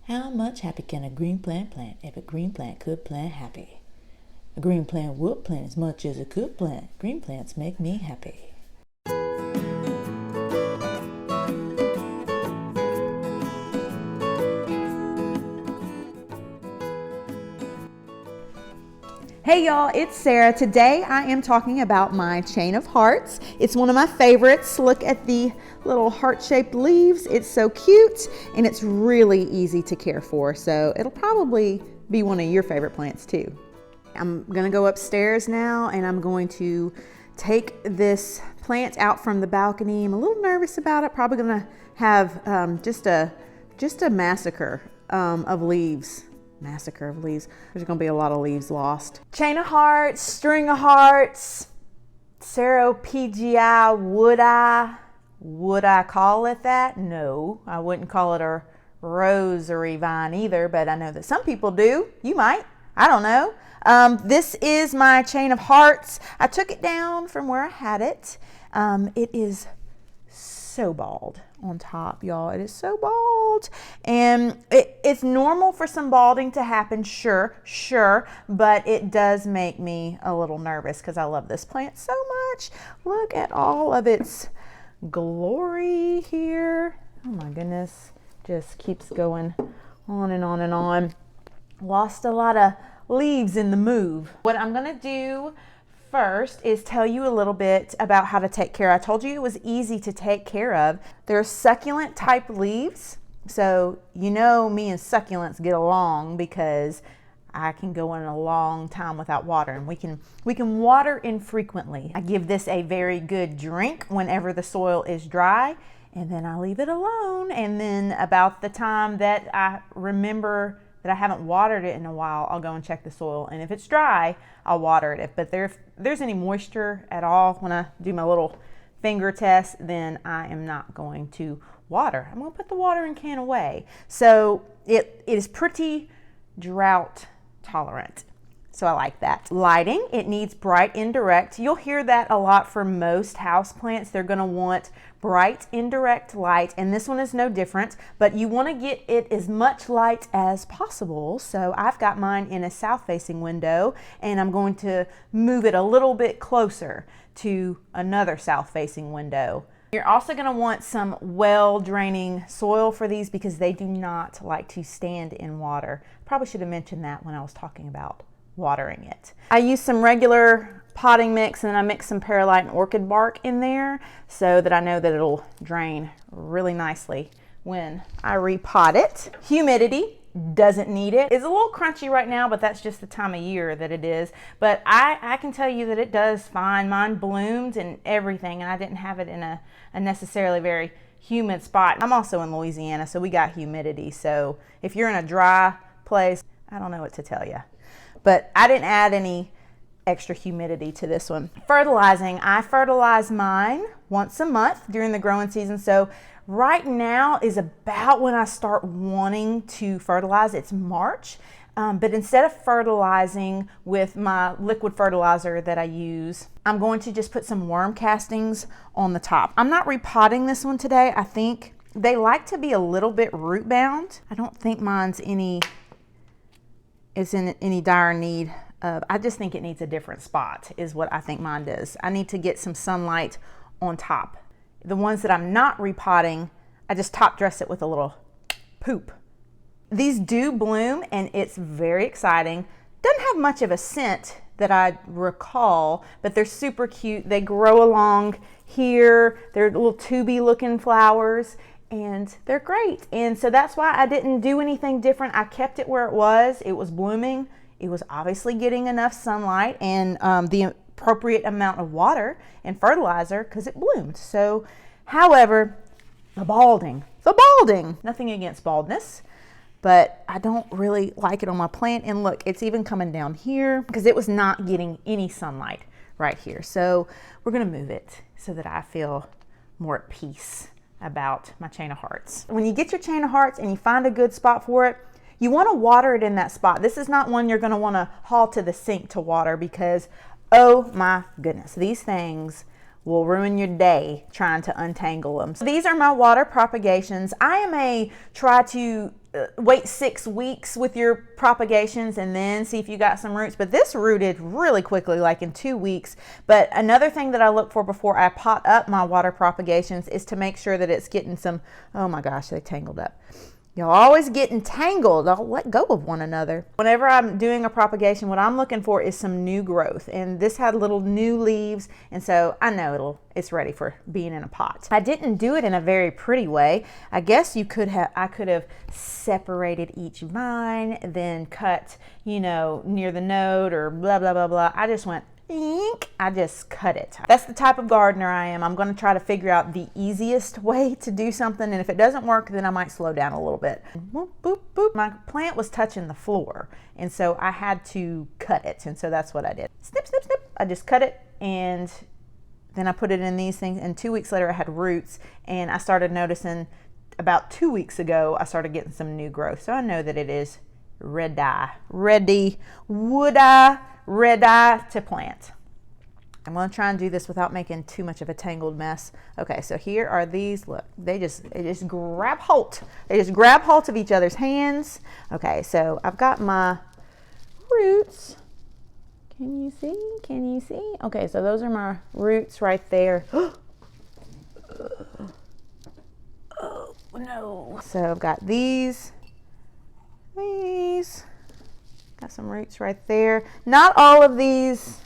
How much happy can a green plant plant if a green plant could plant happy? A green plant would plant as much as it could plant. Green plants make me happy. Hey y'all, it's Sarah. Today I am talking about my chain of hearts. It's one of my favorites. Look at the little heart-shaped leaves. It's so cute and it's really easy to care for. So it'll probably be one of your favorite plants too. I'm gonna go upstairs now and I'm going to take this plant out from the balcony. I'm a little nervous about it. Probably gonna have just a massacre of leaves. There's gonna be a lot of leaves lost. Chain of hearts, string of hearts, Ceropegia, Woodii. Would I call it that? No, I wouldn't call it a rosary vine either, but I know that some people do. You might, I don't know. This is my chain of hearts. I took it down from where I had it. It is so bald on top, y'all. It is so bald, and it's normal for some balding to happen, sure, but it does make me a little nervous because I love this plant so much. Look at all of its glory here. Oh my goodness, just keeps going on and on and on. Lost a lot of leaves in the move. What I'm gonna do first is tell you a little bit about how to take care. I told you it was easy to take care of. They're succulent type leaves. So you know me and succulents get along because I can go in a long time without water, and we can water infrequently. I give this a very good drink whenever the soil is dry, and then I leave it alone. And then about the time that I remember that I haven't watered it in a while, I'll go and check the soil, and if it's dry, I'll water it. But if there's any moisture at all when I do my little finger test, then I am not going to water. I'm going to put the watering can away. So it is pretty drought tolerant. So I like that. Lighting, it needs bright indirect. You'll hear that a lot for most houseplants. They're gonna want bright indirect light, and this one is no different, but you wanna get it as much light as possible. So I've got mine in a south-facing window, and I'm going to move it a little bit closer to another south-facing window. You're also gonna want some well-draining soil for these because they do not like to stand in water. Probably should have mentioned that when I was talking about watering it. I use some regular potting mix, and then I mix some perlite and orchid bark in there so that I know that it'll drain really nicely when I repot it. Humidity, doesn't need it. It's a little crunchy right now, but that's just the time of year that it is. But I can tell you that it does fine. Mine bloomed and everything, and I didn't have it in a necessarily very humid spot. I'm also in Louisiana, so we got humidity. So if you're in a dry place, I don't know what to tell you. But I didn't add any extra humidity to this one. Fertilizing, I fertilize mine once a month during the growing season. So right now is about when I start wanting to fertilize. It's March, but instead of fertilizing with my liquid fertilizer that I use, I'm going to just put some worm castings on the top. I'm not repotting this one today. I think they like to be a little bit root bound. I don't think mine's in any dire need of, I just think it needs a different spot is what I think mine does. I need to get some sunlight on top. The ones that I'm not repotting, I just top dress it with a little poop. These do bloom, and it's very exciting. Doesn't have much of a scent that I recall, but they're super cute. They grow along here. They're little tubey looking flowers, and they're great. And so that's why I didn't do anything different. I kept it where it was. It was blooming. It was obviously getting enough sunlight and the appropriate amount of water and fertilizer because it bloomed. So, however, the balding, nothing against baldness, but I don't really like it on my plant. And look, it's even coming down here because it was not getting any sunlight right here. So we're gonna move it so that I feel more at peace about my chain of hearts. When you get your chain of hearts and you find a good spot for it, you want to water it in that spot. This is not one you're going to want to haul to the sink to water because, oh my goodness, these things will ruin your day trying to untangle them. So these are my water propagations. I am try to wait 6 weeks with your propagations and then see if you got some roots. But this rooted really quickly, like in 2 weeks. But another thing that I look for before I pot up my water propagations is to make sure that it's getting some, oh my gosh, they tangled up. Y'all always get entangled. I'll let go of one another. Whenever I'm doing a propagation, what I'm looking for is some new growth. And this had little new leaves, and so I know it's ready for being in a pot. I didn't do it in a very pretty way. I guess I could have separated each vine, then cut, you know, near the node or blah, blah, blah, blah. I just went, I just cut it. That's the type of gardener I am. I'm going to try to figure out the easiest way to do something, and if it doesn't work, then I might slow down a little bit. Boop, boop, boop. My plant was touching the floor, and so I had to cut it, and so that's what I did. Snip, snip, snip. I just cut it, and then I put it in these things, and 2 weeks later I had roots, and I started noticing about 2 weeks ago I started getting some new growth. So I know that it is ready, Woodii, ready to plant. I'm going to try and do this without making too much of a tangled mess. Okay, so here are these. Look, they just grab hold. They just grab hold of each other's hands. Okay, so I've got my roots. Can you see? Can you see? Okay, so those are my roots right there. Oh no. So I've got these. Got some roots right there. Not all of these.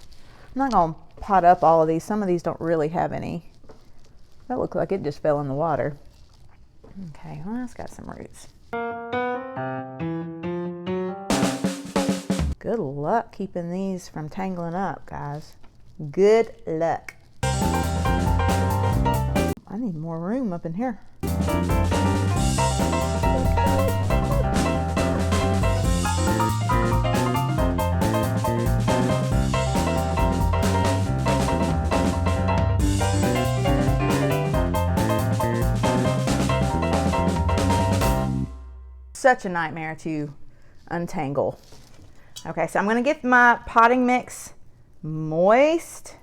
I'm not going to pot up all of these. Some of these don't really have any. That looks like it just fell in the water. Okay, well, it's got some roots. Good luck keeping these from tangling up, guys. Good luck. I need more room up in here. Such a nightmare to untangle. Okay, so I'm going to get my potting mix moist.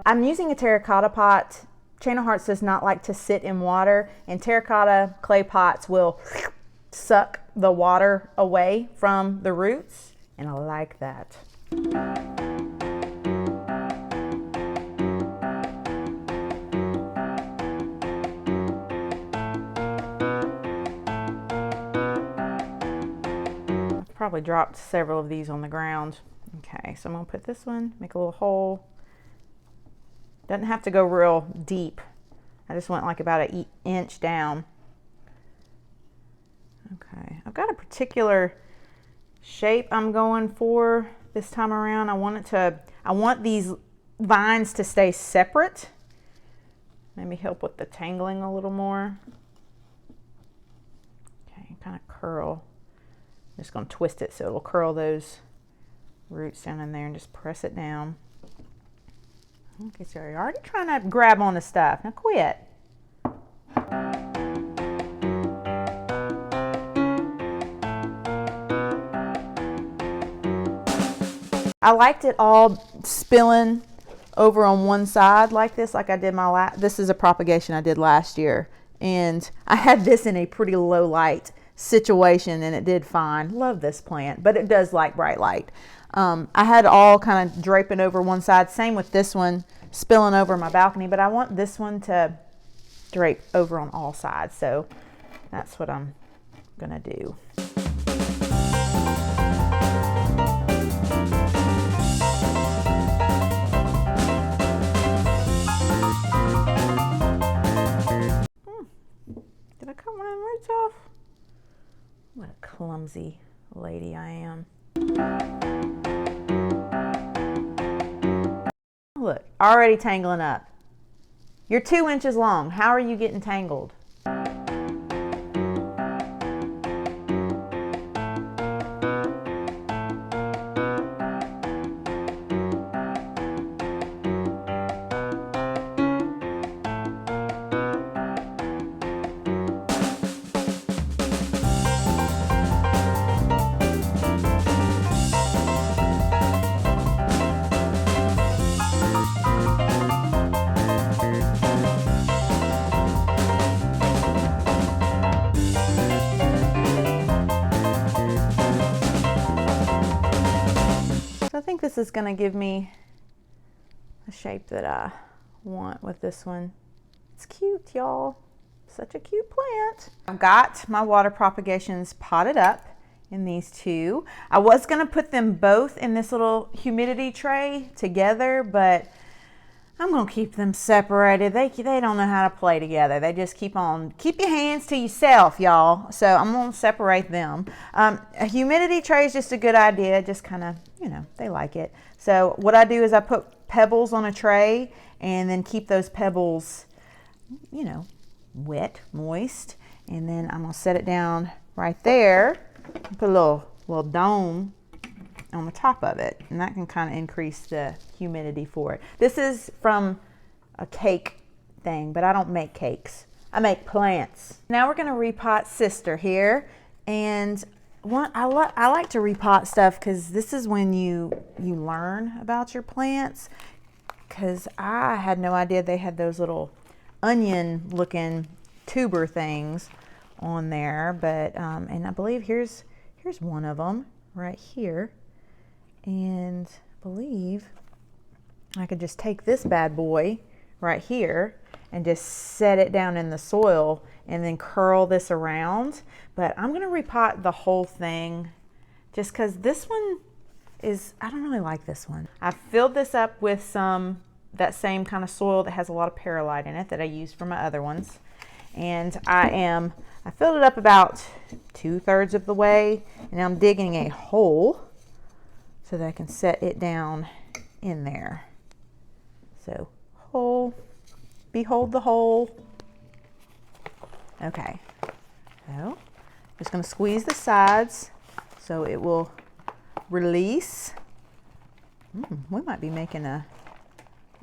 I'm using a terracotta pot. Channel Hearts does not like to sit in water, and terracotta clay pots will suck the water away from the roots, and I like that. I've probably dropped several of these on the ground. Okay, so I'm gonna put this one, make a little hole. Doesn't have to go real deep. I just went like about an inch down. Okay, I've got a particular shape I'm going for this time around. I want these vines to stay separate. Maybe help with the tangling a little more. Okay, kind of curl. I'm just going to twist it so it'll curl those roots down in there and just press it down. Okay, so you're already trying to grab on the stuff. Now quit. I liked it all spilling over on one side like this, like I did this is a propagation I did last year. And I had this in a pretty low light situation and it did fine. Love this plant, but it does like bright light. I had all kind of draping over one side. Same with this one spilling over my balcony, but I want this one to drape over on all sides. So that's what I'm gonna do. Did I cut one of the roots off? What a clumsy lady I am. Look, already tangling up. You're 2 inches long. How are you getting tangled? I think this is gonna give me the shape that I want with this one. It's cute, y'all. Such a cute plant. I've got my water propagations potted up in these two. I was gonna put them both in this little humidity tray together, but I'm gonna keep them separated. They don't know how to play together. They just keep your hands to yourself, y'all. So I'm gonna separate them. A humidity tray is just a good idea. Just kind of, you know, they like it. So what I do is I put pebbles on a tray and then keep those pebbles, you know, wet, moist. And then I'm gonna set it down right there. Put a little dome on the top of it, and that can kind of increase the humidity for it. This is from a cake thing, but I don't make cakes. I make plants. Now we're gonna repot sister here, and I like to repot stuff because this is when you learn about your plants, because I had no idea they had those little onion looking tuber things on there, but and I believe here's one of them right here. And I believe I could just take this bad boy right here and just set it down in the soil and then curl this around. But I'm gonna repot the whole thing just because this one is, I don't really like this one. I filled this up with that same kind of soil that has a lot of perlite in it that I used for my other ones. And I filled it up about 2/3 of the way, and I'm digging a hole so that I can set it down in there. So hole, behold the hole. Okay, so just gonna squeeze the sides so it will release. We might be making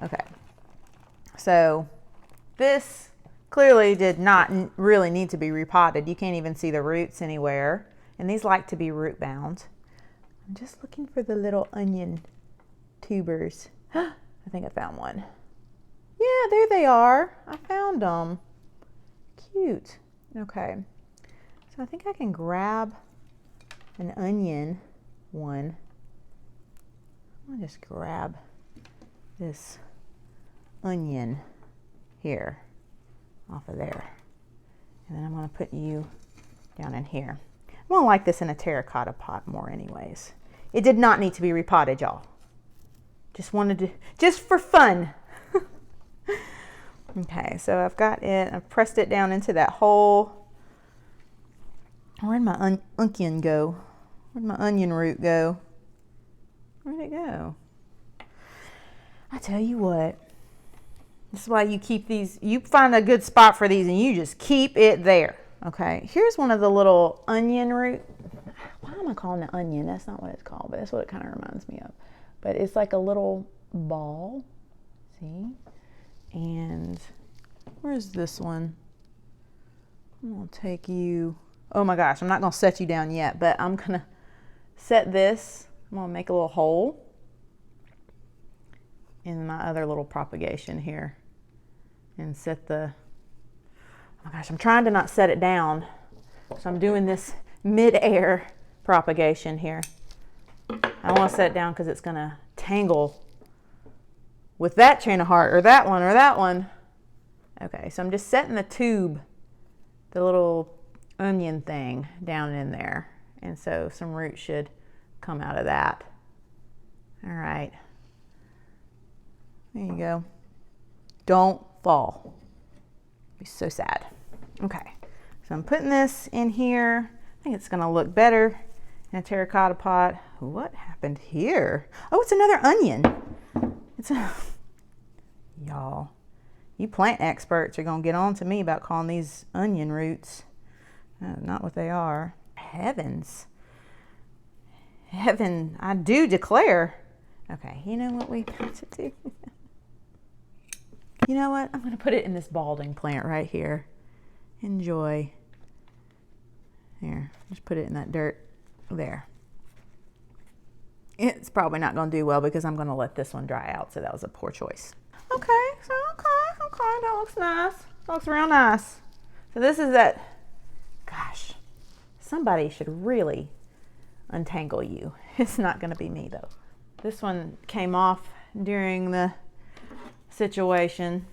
okay. So this clearly did not really need to be repotted. You can't even see the roots anywhere, and these like to be root bound. I'm just looking for the little onion tubers. I think I found one. Yeah, there they are. I found them. Cute. Okay. So I think I can grab an onion one. I'll just grab this onion here off of there. And then I'm going to put you down in here. I'm going to like this in a terracotta pot more anyways. It did not need to be repotted, y'all. Just wanted to, just for fun. Okay, so I've got it. I've pressed it down into that hole. Where'd my onion go? Where'd my onion root go? Where'd it go? I tell you what. This is why you keep these, you find a good spot for these and you just keep it there. Okay, here's one of the little onion root. Why am I calling it onion? That's not what it's called, but that's what it kind of reminds me of. But it's like a little ball, see? And where's this one? I'm gonna take you, oh my gosh, I'm not gonna set you down yet, but I'm gonna set this, I'm gonna make a little hole in my other little propagation here and set the, oh my gosh, I'm trying to not set it down. So I'm doing this mid-air propagation here. I don't want to set it down because it's going to tangle with that chain of heart or that one or that one. Okay, so I'm just setting the tube, the little onion thing down in there. And so some roots should come out of that. All right. There you go. Don't fall. Be so sad. Okay, so I'm putting this in here. I think it's gonna look better in a terracotta pot. What happened here? Oh, it's another onion. It's a, y'all, you plant experts are gonna get on to me about calling these onion roots. Not what they are. Heavens. Heaven, I do declare. Okay, you know what we got to do? You know what? I'm going to put it in this balding plant right here. Enjoy. Here, just put it in that dirt there. It's probably not going to do well because I'm going to let this one dry out, so that was a poor choice. Okay, so okay, that looks nice. That looks real nice. So this is that, gosh, somebody should really untangle you. It's not going to be me though. This one came off during the situation.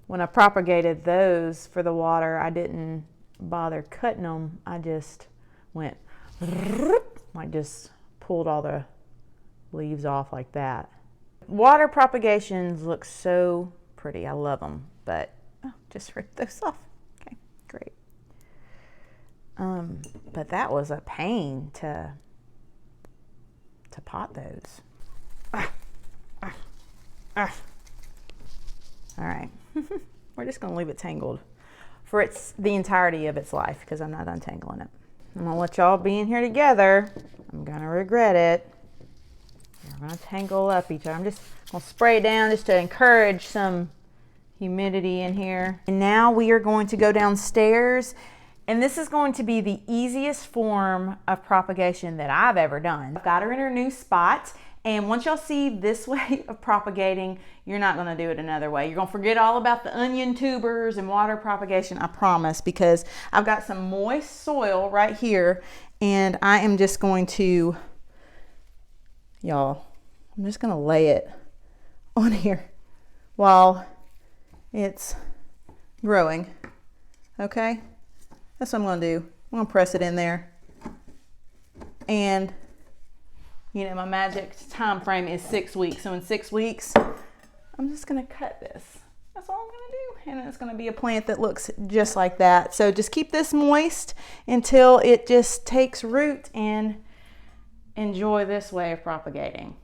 When I propagated those for the water, I didn't bother cutting them. I just went, like just pulled all the leaves off like that. Water propagations look so pretty. I love them, but just rip those off. Okay, great. But that was a pain to pot those. All right, we're just gonna leave it tangled for the entirety of its life because I'm not untangling it. I'm gonna let y'all be in here together. I'm gonna regret it. We're gonna tangle up each other. I'm just gonna spray it down just to encourage some humidity in here. And now we are going to go downstairs, and this is going to be the easiest form of propagation that I've ever done. I've got her in her new spot, and once y'all see this way of propagating, you're not gonna do it another way. You're gonna forget all about the onion tubers and water propagation, I promise, because I've got some moist soil right here, and I am just going to, y'all, I'm just gonna lay it on here while it's growing, okay? That's what I'm gonna do. I'm gonna press it in there. And you know, my magic time frame is 6 weeks. So in 6 weeks, I'm just gonna cut this. That's all I'm gonna do. And it's gonna be a plant that looks just like that. So just keep this moist until it just takes root, and enjoy this way of propagating.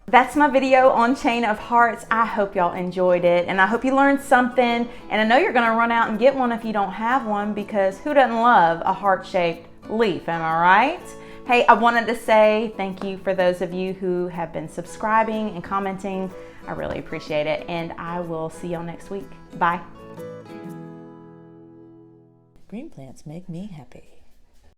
That's my video on Chain of Hearts. I hope y'all enjoyed it, and I hope you learned something. And I know you're gonna run out and get one if you don't have one, because who doesn't love a heart-shaped leaf, am I right? Hey, I wanted to say thank you for those of you who have been subscribing and commenting. I really appreciate it, and I will see y'all next week. Bye. Green plants make me happy.